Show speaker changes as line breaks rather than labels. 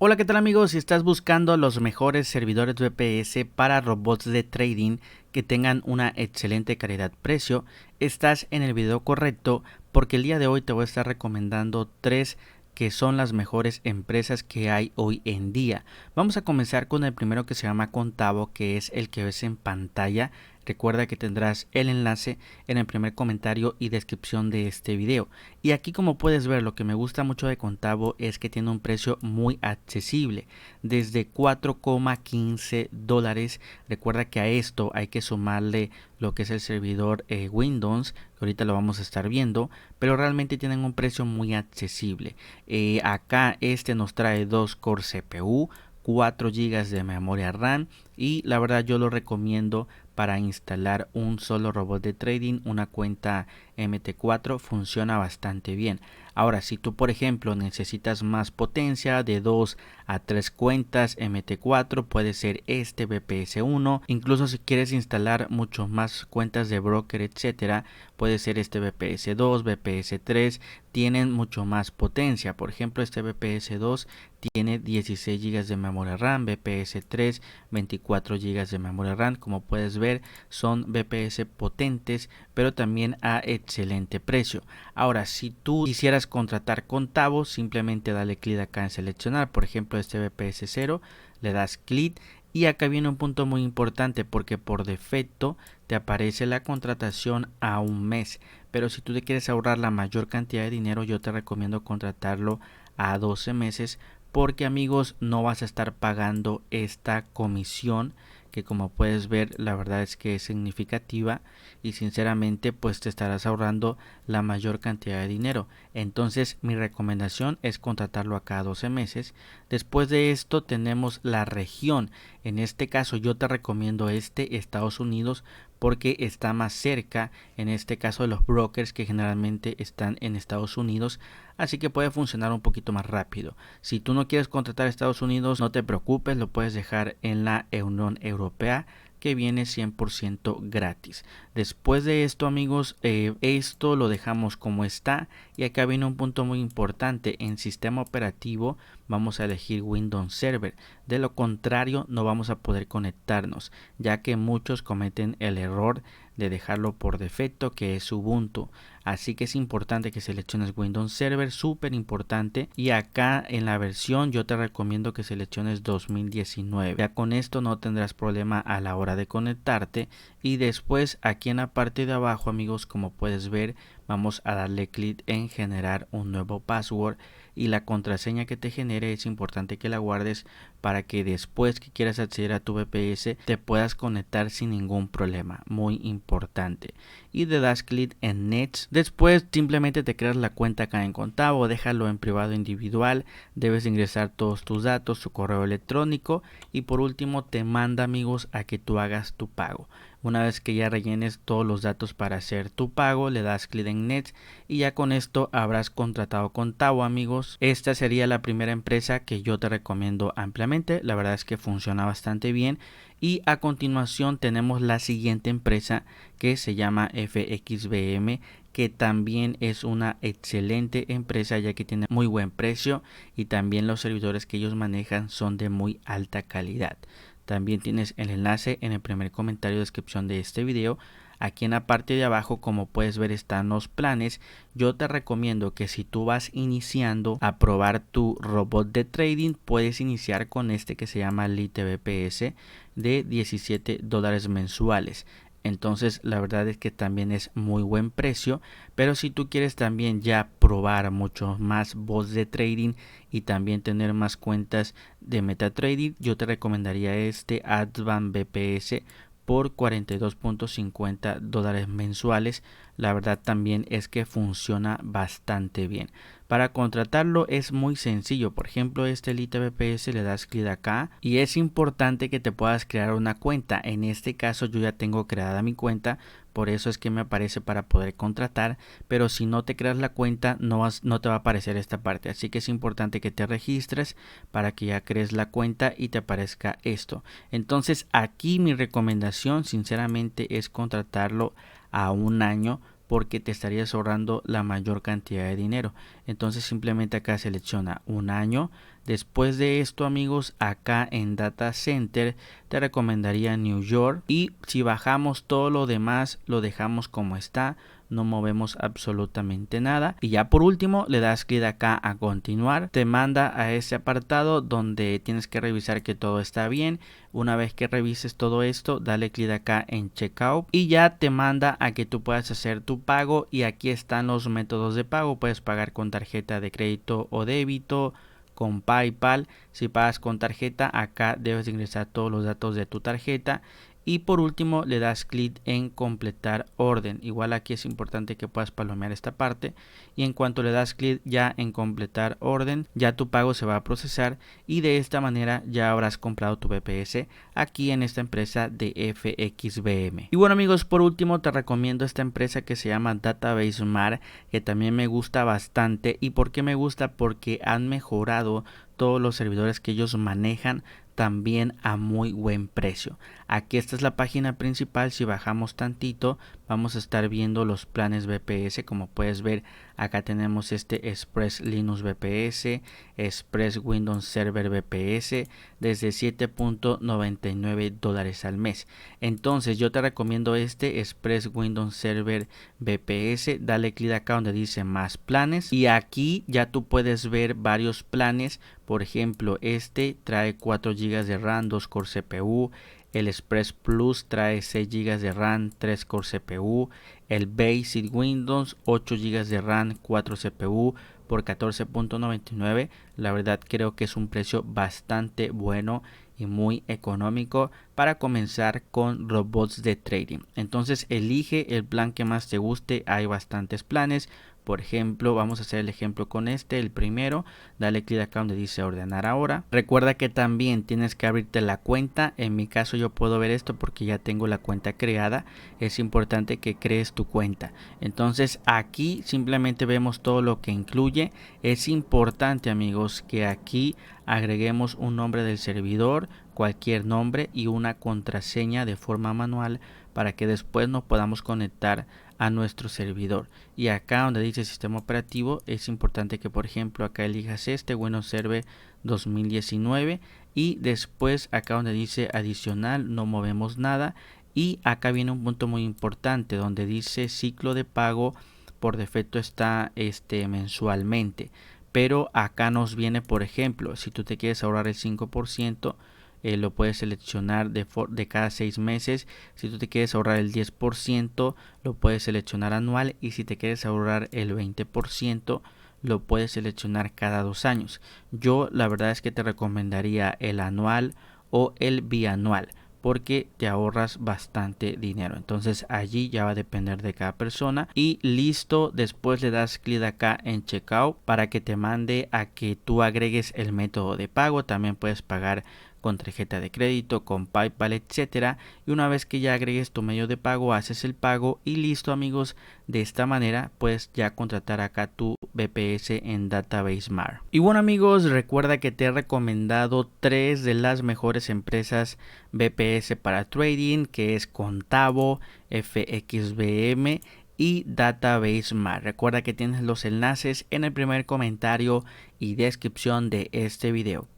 Hola, ¿qué tal amigos? Si estás buscando los mejores servidores VPS para robots de trading que tengan una excelente calidad-precio, estás en el video correcto porque el día de hoy te voy a estar recomendando tres que son las mejores empresas que hay hoy en día. Vamos a comenzar con el primero que se llama Contavo, que es el que ves en pantalla. Recuerda que tendrás el enlace en el primer comentario y descripción de este video. Y aquí, como puedes ver, lo que me gusta mucho de Contavo es que tiene un precio muy accesible, desde 4,15 dólares. Recuerda que a esto hay que sumarle lo que es el servidor Windows, que ahorita lo vamos a estar viendo, pero realmente tienen un precio muy accesible. Acá este nos trae 2 core CPU, 4 GB de memoria RAM y la verdad yo lo recomiendo para instalar un solo robot de trading, una cuenta MT4 funciona bastante bien. Ahora, si tú por ejemplo necesitas más potencia de 2 a 3 cuentas MT4, puede ser este VPS1. Incluso si quieres instalar mucho más cuentas de broker, etcétera, puede ser este VPS2, VPS3, tienen mucho más potencia. Por ejemplo, este VPS2 tiene 16 GB de memoria RAM, VPS3 24 GB de memoria RAM. Como puedes ver, son VPS potentes, pero también a excelente precio. Ahora, si tú quisieras contratar Contavo, simplemente dale clic acá en seleccionar, por ejemplo este VPS 0, le das clic y acá viene un punto muy importante porque por defecto te aparece la contratación a un mes, pero si tú te quieres ahorrar la mayor cantidad de dinero, yo te recomiendo contratarlo a 12 meses porque amigos no vas a estar pagando esta comisión que, como puedes ver, la verdad es que es significativa y sinceramente pues te estarás ahorrando la mayor cantidad de dinero. Entonces mi recomendación es contratarlo a cada 12 meses. Después de esto tenemos la región. En este caso yo te recomiendo Estados Unidos, porque está más cerca, en este caso, de los brokers que generalmente están en Estados Unidos, así que puede funcionar un poquito más rápido. Si tú no quieres contratar a Estados Unidos, no te preocupes, lo puedes dejar en la Unión Europea, que viene 100% gratis. Después de esto amigos, esto lo dejamos como está y acá viene un punto muy importante. En sistema operativo vamos a elegir Windows Server, de lo contrario no vamos a poder conectarnos, ya que muchos cometen el error de dejarlo por defecto, que es Ubuntu. Así que es importante que selecciones Windows Server, súper importante. Y acá en la versión yo te recomiendo que selecciones 2019. Ya con esto no tendrás problema a la hora de conectarte. Y después aquí en la parte de abajo amigos, como puedes ver, vamos a darle clic en generar un nuevo password. Y la contraseña que te genere es importante que la guardes para que después que quieras acceder a tu VPS te puedas conectar sin ningún problema. Muy importante. Y le das clic en Next. Después simplemente te creas la cuenta acá en Contavo, déjalo en privado individual, debes ingresar todos tus datos, tu correo electrónico y por último te manda amigos a que tú hagas tu pago. Una vez que ya rellenes todos los datos para hacer tu pago, le das clic en Next y ya con esto habrás contratado Contavo amigos. Esta sería la primera empresa que yo te recomiendo ampliamente, la verdad es que funciona bastante bien. Y a continuación tenemos la siguiente empresa que se llama FXBM, que también es una excelente empresa ya que tiene muy buen precio y también los servidores que ellos manejan son de muy alta calidad. También tienes el enlace en el primer comentario de descripción de este video. Aquí en la parte de abajo, como puedes ver, están los planes. Yo te recomiendo que si tú vas iniciando a probar tu robot de trading, puedes iniciar con este que se llama Lite VPS de 17 dólares mensuales. Entonces la verdad es que también es muy buen precio, pero si tú quieres también ya probar mucho más bots de trading y también tener más cuentas de MetaTrader, yo te recomendaría este Advanced VPS por 42.50 dólares mensuales. La verdad también es que funciona bastante bien. Para contratarlo es muy sencillo. Por ejemplo, este Lite VPS le das clic acá y es importante que te puedas crear una cuenta. En este caso yo ya tengo creada mi cuenta, por eso es que me aparece para poder contratar, pero si no te creas la cuenta no te va a aparecer esta parte, así que es importante que te registres para que ya crees la cuenta y te aparezca esto. Entonces aquí mi recomendación sinceramente es contratarlo a un año, porque te estarías ahorrando la mayor cantidad de dinero. Entonces simplemente acá selecciona un año. Después de esto, amigos, acá en Data Center te recomendaría New York, y si bajamos todo lo demás lo dejamos como está, no movemos absolutamente nada. Y ya por último le das clic acá a continuar, te manda a ese apartado donde tienes que revisar que todo está bien. Una vez que revises todo esto, dale clic acá en checkout y ya te manda a que tú puedas hacer tu pago. Y aquí están los métodos de pago. Puedes pagar con tarjeta de crédito o débito, con PayPal. Si pagas con tarjeta, acá debes ingresar todos los datos de tu tarjeta. Y por último le das clic en completar orden. Igual aquí es importante que puedas palomear esta parte, y en cuanto le das clic ya en completar orden, ya tu pago se va a procesar y de esta manera ya habrás comprado tu BPS aquí en esta empresa de FXVM. Y bueno, amigos, por último te recomiendo esta empresa que se llama Database Mar, que también me gusta bastante. ¿Y por qué me gusta? Porque han mejorado todos los servidores que ellos manejan también a muy buen precio. Aquí esta es la página principal. Si bajamos tantito vamos a estar viendo los planes BPS. Como puedes ver, acá tenemos este Express Linux BPS, Express Windows Server BPS desde $7.99 al mes. Entonces yo te recomiendo este Express Windows Server BPS. Dale clic acá donde dice más planes y aquí ya tú puedes ver varios planes. Por ejemplo, este trae 4 GB de RAM, 2 core CPU. El Express Plus trae 6 GB de RAM, 3 core CPU. El Basic Windows 8 GB de RAM, 4 CPU por $14.99. La verdad creo que es un precio bastante bueno y muy económico para comenzar con robots de trading. Entonces elige el plan que más te guste. Hay bastantes planes. Por ejemplo, vamos a hacer el ejemplo con este, el primero. Dale clic acá donde dice ordenar ahora. Recuerda que también tienes que abrirte la cuenta. En mi caso yo puedo ver esto porque ya tengo la cuenta creada. Es importante que crees tu cuenta. Entonces aquí simplemente vemos todo lo que incluye. Es importante, amigos, que aquí agreguemos un nombre del servidor, cualquier nombre, y una contraseña de forma manual para que después nos podamos conectar a nuestro servidor. Y acá donde dice sistema operativo es importante que, por ejemplo, acá elijas este Windows Server 2019 y después acá donde dice adicional no movemos nada. Y acá viene un punto muy importante donde dice ciclo de pago. Por defecto está mensualmente, pero acá nos viene, por ejemplo, si tú te quieres ahorrar el 5%, lo puedes seleccionar de cada 6 meses. Si tú te quieres ahorrar el 10%, lo puedes seleccionar anual, y si te quieres ahorrar el 20%, lo puedes seleccionar cada 2 años. Yo la verdad es que te recomendaría el anual o el bianual, porque te ahorras bastante dinero. Entonces allí ya va a depender de cada persona. Y listo, después le das clic acá en checkout para que te mande a que tú agregues el método de pago. También puedes pagar con tarjeta de crédito, con PayPal, etcétera. Y una vez que ya agregues tu medio de pago, haces el pago y listo, amigos. De esta manera puedes ya contratar acá tu BPS en Database Mar. Y bueno, amigos, recuerda que te he recomendado 3 de las mejores empresas BPS para trading, que es Contavo, FXVM y Database Mar. Recuerda que tienes los enlaces en el primer comentario y descripción de este video.